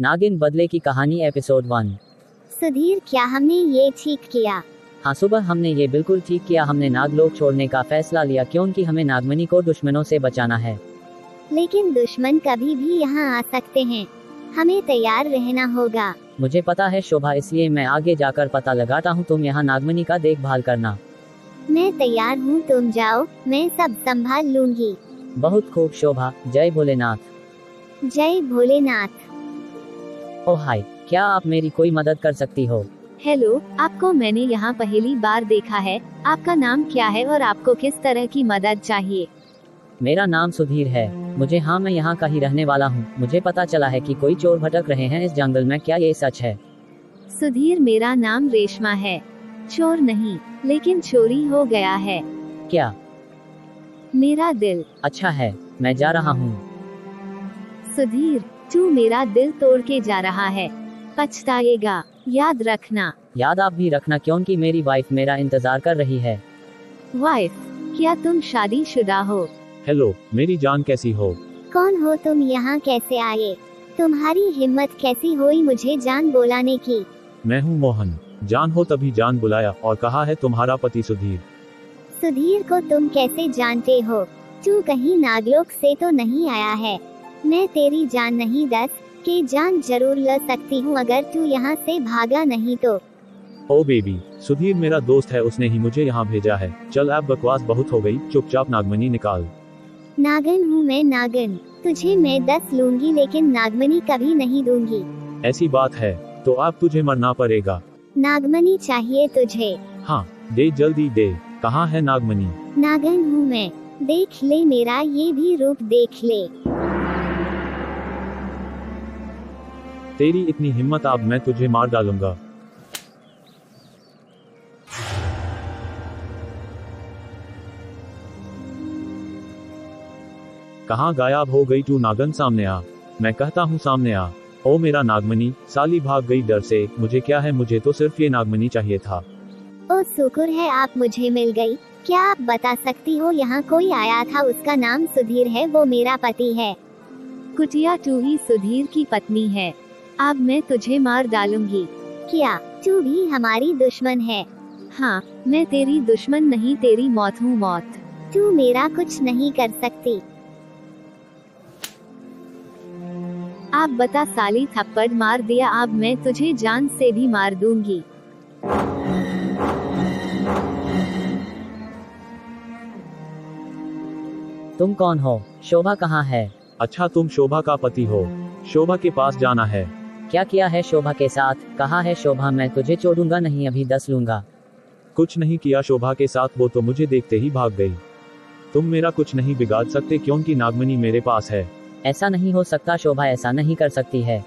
नागिन बदले की कहानी एपिसोड 1। सुधीर, क्या हमने ये ठीक किया? हाँ, सुबह हमने ये बिल्कुल ठीक किया। हमने नागलोक छोड़ने का फैसला लिया क्योंकि हमें नागमणि को दुश्मनों से बचाना है। लेकिन दुश्मन कभी भी यहाँ आ सकते हैं, हमें तैयार रहना होगा। मुझे पता है शोभा, इसलिए मैं आगे जाकर पता लगाता हूँ। तुम यहाँ नागमणि का देखभाल करना। मैं तैयार हूँ, तुम जाओ, मैं सब संभाल लूंगी। बहुत खूब शोभा, जय भोलेनाथ। जय भोलेनाथ। ओह हाय, क्या आप मेरी कोई मदद कर सकती हो? हेलो, आपको मैंने यहाँ पहली बार देखा है। आपका नाम क्या है और आपको किस तरह की मदद चाहिए? मेरा नाम सुधीर है। मैं यहाँ का ही रहने वाला हूँ। मुझे पता चला है कि कोई चोर भटक रहे हैं इस जंगल में। क्या ये सच है? सुधीर, मेरा नाम रेशमा है। चोर नहीं, लेकिन चोरी हो गया है। क्या? मेरा दिल। अच्छा है, मैं जा रहा हूँ। सुधीर, तू मेरा दिल तोड़ के जा रहा है, पछताएगा, याद रखना। याद आप भी रखना, क्योंकि मेरी वाइफ मेरा इंतजार कर रही है। वाइफ? क्या तुम शादीशुदा हो? हेलो मेरी जान, कैसी हो? कौन हो तुम? यहाँ कैसे आए? तुम्हारी हिम्मत कैसी हुई मुझे जान बुलाने की? मैं हूँ मोहन। जान हो तभी जान बुलाया और कहा है तुम्हारा पति सुधीर। सुधीर को तुम कैसे जानते हो? तू कहीं नागलोक से तो नहीं आया है? मैं तेरी जान नहीं, 10 की जान जरूर ले सकती हूँ अगर तू यहाँ से भागा नहीं तो। ओ बेबी, सुधीर मेरा दोस्त है, उसने ही मुझे यहाँ भेजा है। चल अब बकवास बहुत हो गई, चुपचाप नागमणि निकाल। नागिन हूँ मैं, नागिन। तुझे मैं 10 लूंगी लेकिन नागमणि कभी नहीं दूंगी। ऐसी बात है तो अब तुझे मरना पड़ेगा। नागमणि चाहिए तुझे? हाँ दे, जल्दी दे। कहाँ है नागमणि? नागिन हूँ मैं, देख ले मेरा ये भी रूप देख ले। तेरी इतनी हिम्मत, अब मैं तुझे मार डालूंगा। कहाँ गायब हो गई तू नागन? सामने आ, मैं कहता हूँ सामने आ। ओ मेरा नागमणि, साली भाग गई डर से। मुझे क्या है, मुझे तो सिर्फ ये नागमणि चाहिए था। ओ शुक्र है आप मुझे मिल गई। क्या आप बता सकती हो यहाँ कोई आया था? उसका नाम सुधीर है, वो मेरा पति है। कुटिया, तू ही सुधीर की पत्नी है। अब मैं तुझे मार डालूंगी। क्या तू भी हमारी दुश्मन है? हाँ, मैं तेरी दुश्मन नहीं, तेरी मौत हूँ, मौत। तू मेरा कुछ नहीं कर सकती। आप बता साली, थप्पड़ मार दिया, अब मैं तुझे जान से भी मार दूंगी। तुम कौन हो? शोभा कहाँ है? अच्छा, तुम शोभा का पति हो। शोभा के पास जाना है। क्या किया है शोभा के साथ? कहा है शोभा मैं तुझे छोड़ूंगा नहीं, अभी 10 लूंगा। कुछ नहीं किया शोभा के साथ, वो तो मुझे देखते ही भाग गई। तुम मेरा कुछ नहीं बिगाड़ सकते क्योंकि नागमणि मेरे पास है। ऐसा नहीं हो सकता शोभा, ऐसा नहीं कर सकती है।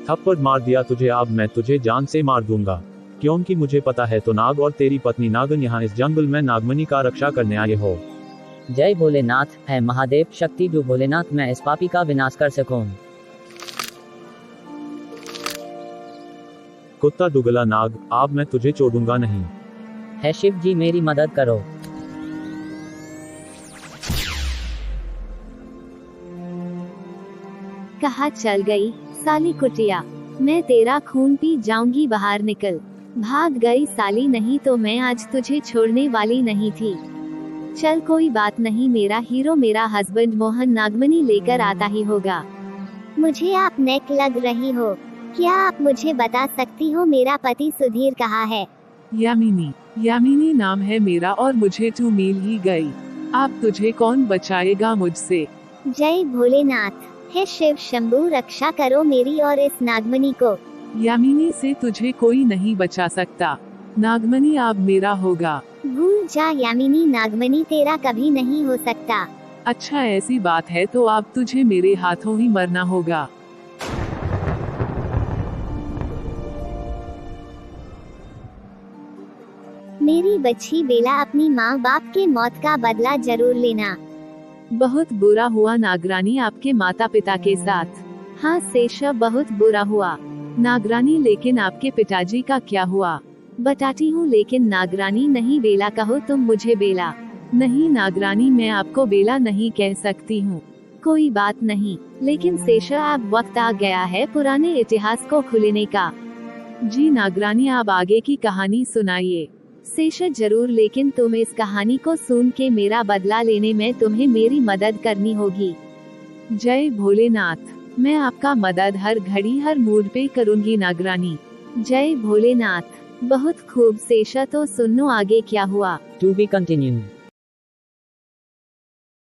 थप्पड़ मार दिया तुझे, अब मैं तुझे जान से मार दूंगा क्योंकि मुझे पता है तो नाग और तेरी पत्नी नागन यहाँ इस जंगल में नागमणि का रक्षा करने आए हो। जय भोलेनाथ, है महादेव शक्ति दो भोलेनाथ, मैं इस पापी का विनाश कर सकूं। कुत्ता दुगला नाग, अब मैं तुझे छोड़ूंगा नहीं। है शिव जी, मेरी मदद करो। कहाँ चल गई साली कुटिया? मैं तेरा खून पी जाऊंगी, बाहर निकल। भाग गई साली, नहीं तो मैं आज तुझे छोड़ने वाली नहीं थी। चल कोई बात नहीं, मेरा हीरो, मेरा हस्बैंड मोहन नागमणि लेकर आता ही होगा। मुझे आप नेक लग रही हो। क्या आप मुझे बता सकती हो मेरा पति सुधीर कहाँ है? यामिनी, यामिनी नाम है मेरा और मुझे तू मिल ही गई। अब तुझे कौन बचाएगा मुझसे? जय भोलेनाथ। हे शिव शंभू, रक्षा करो मेरी और इस नागमणि को। यामिनी से तुझे कोई नहीं बचा सकता। नागमणि अब मेरा होगा। भूल जा यामिनी, नागमणि तेरा कभी नहीं हो सकता। अच्छा ऐसी बात है तो अब तुझे मेरे हाथों ही मरना होगा। मेरी बच्ची बेला, अपनी माँ बाप के मौत का बदला जरूर लेना। बहुत बुरा हुआ नागरानी आपके माता पिता के साथ। हाँ शेषा, बहुत बुरा हुआ नागरानी, लेकिन आपके पिताजी का क्या हुआ? बताती हूँ, लेकिन नागरानी नहीं, बेला कहो तुम मुझे बेला। नहीं नागरानी, मैं आपको बेला नहीं कह सकती हूँ। कोई बात नहीं, लेकिन शेषा अब वक्त आ गया है पुराने इतिहास को खुलने का। जी नागरानी, आप आगे की कहानी सुनाइए। शेषा जरूर, लेकिन तुम इस कहानी को सुन के मेरा बदला लेने में तुम्हें मेरी मदद करनी होगी। जय भोलेनाथ, मैं आपका मदद हर घड़ी हर मूड पे करूंगी नागरानी। जय भोलेनाथ। बहुत खूब शेषा, तो सुनो आगे क्या हुआ। To be continued.